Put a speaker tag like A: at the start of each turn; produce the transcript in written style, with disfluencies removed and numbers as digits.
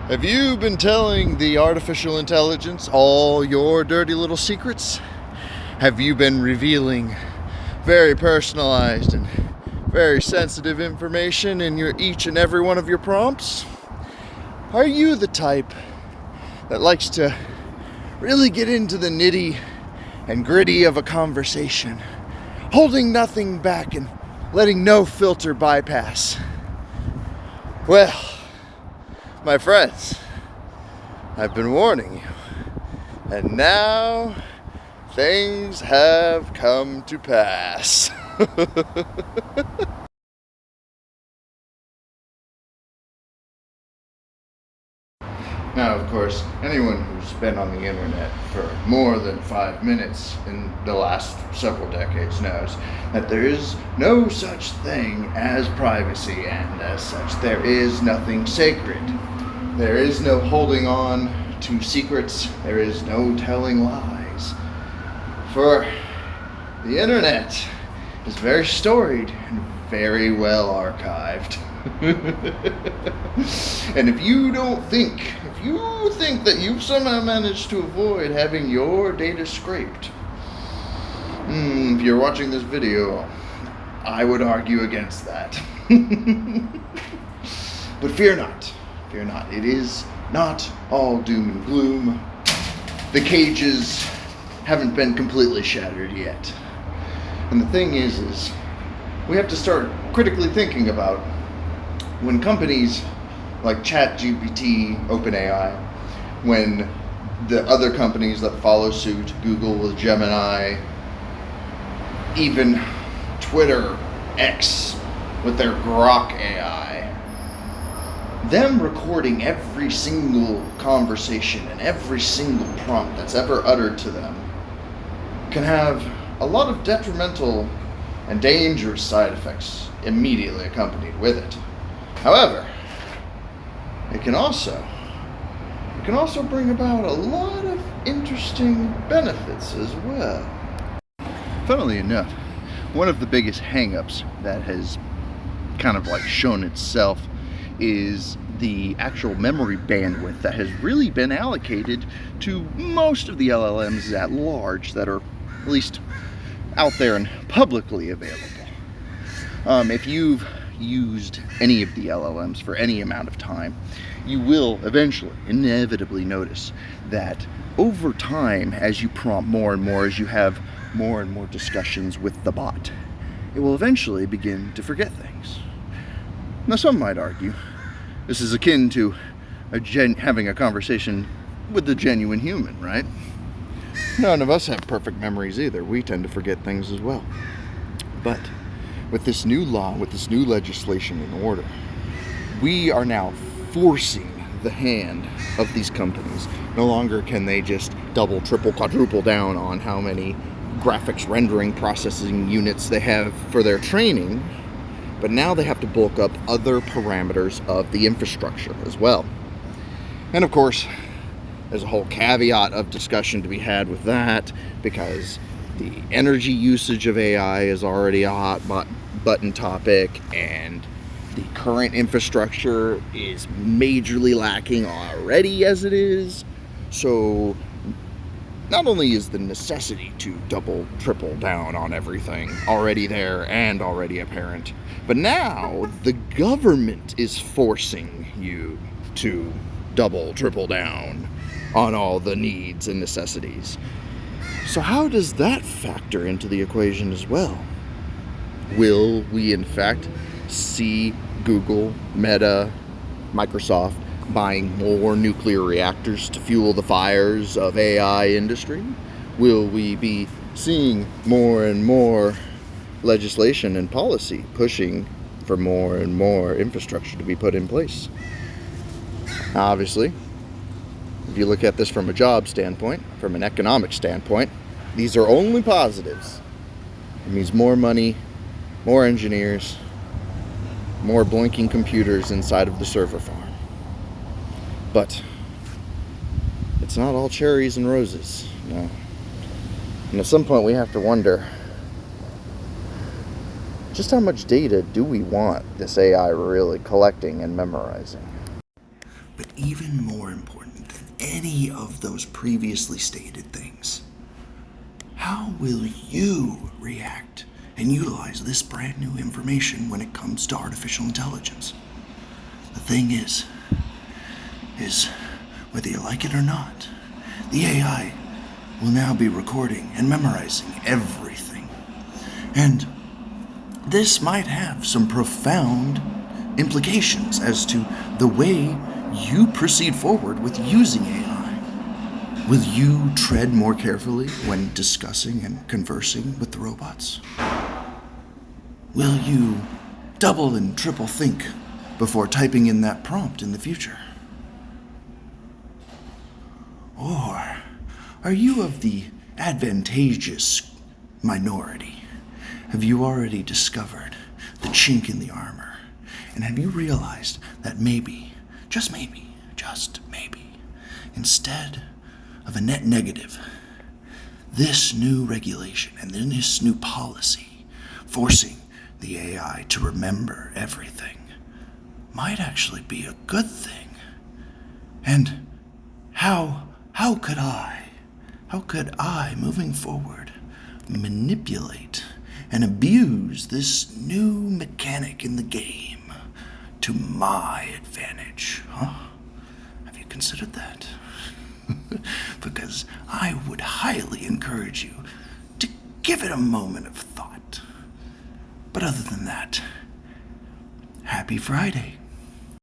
A: Have you been telling the artificial intelligence all your dirty little secrets? Have you been revealing very personalized and very sensitive information in each and every one of your prompts? Are you the type that likes to really get into the nitty and gritty of a conversation, holding nothing back and letting no filter bypass? Well, my friends, I've been warning you, and now things have come to pass. Now, of course, anyone who's been on the internet for more than 5 minutes in the last several decades knows that there is no such thing as privacy, and as such, there is nothing sacred. There is no holding on to secrets. There is no telling lies. For the internet is very storied and very well archived. And if you think that you've somehow managed to avoid having your data scraped, if you're watching this video, I would argue against that. But fear not. Fear not. It is not all doom and gloom. The cages haven't been completely shattered yet. And the thing is we have to start critically thinking about when companies like ChatGPT, OpenAI, when the other companies that follow suit, Google with Gemini, even Twitter, X with their Grok AI, them recording every single conversation and every single prompt that's ever uttered to them can have a lot of detrimental and dangerous side effects immediately accompanied with it. However, it can also bring about a lot of interesting benefits as well. Funnily enough, one of the biggest hang-ups that has kind of like shown itself is the actual memory bandwidth that has really been allocated to most of the LLMs at large that are at least out there and publicly available. If you've used any of the LLMs for any amount of time, you will eventually, inevitably notice that over time, as you prompt more and more, as you have more and more discussions with the bot, it will eventually begin to forget things. Now, some might argue this is akin to having a conversation with a genuine human, right? None of us have perfect memories either. We tend to forget things as well. But with this new law, with this new legislation in order, we are now forcing the hand of these companies. No longer can they just double, triple, quadruple down on how many graphics rendering processing units they have for their training, but now they have to bulk up other parameters of the infrastructure as well. And of course, there's a whole caveat of discussion to be had with that, because the energy usage of AI is already a hot button topic, and the current infrastructure is majorly lacking already as it is. So not only is the necessity to double, triple down on everything already there and already apparent, but now the government is forcing you to double, triple down on all the needs and necessities. So how does that factor into the equation as well? Will we in fact see Google, Meta, Microsoft buying more nuclear reactors to fuel the fires of AI industry? Will we be seeing more and more legislation and policy pushing for more and more infrastructure to be put in place? Obviously, if you look at this from a job standpoint, from an economic standpoint, these are only positives. It means more money, more engineers, more blinking computers inside of the server farm. But it's not all cherries and roses, no. And at some point we have to wonder, just how much data do we want this AI really collecting and memorizing?
B: But even more important than any of those previously stated things, how will you react and utilize this brand new information when it comes to artificial intelligence? The thing is whether you like it or not, the AI will now be recording and memorizing everything. And this might have some profound implications as to the way you proceed forward with using AI. Will you tread more carefully when discussing and conversing with the robots? Will you double and triple think before typing in that prompt in the future? Or are you of the advantageous minority? Have you already discovered the chink in the armor? And have you realized that maybe, just maybe, instead of a net negative, this new regulation and then this new policy forcing the AI to remember everything might actually be a good thing? And how could I, moving forward, manipulate and abuse this new mechanic in the game to my advantage? Have you considered that? Because I would highly encourage you to give it a moment of thought. But other than that, happy Friday.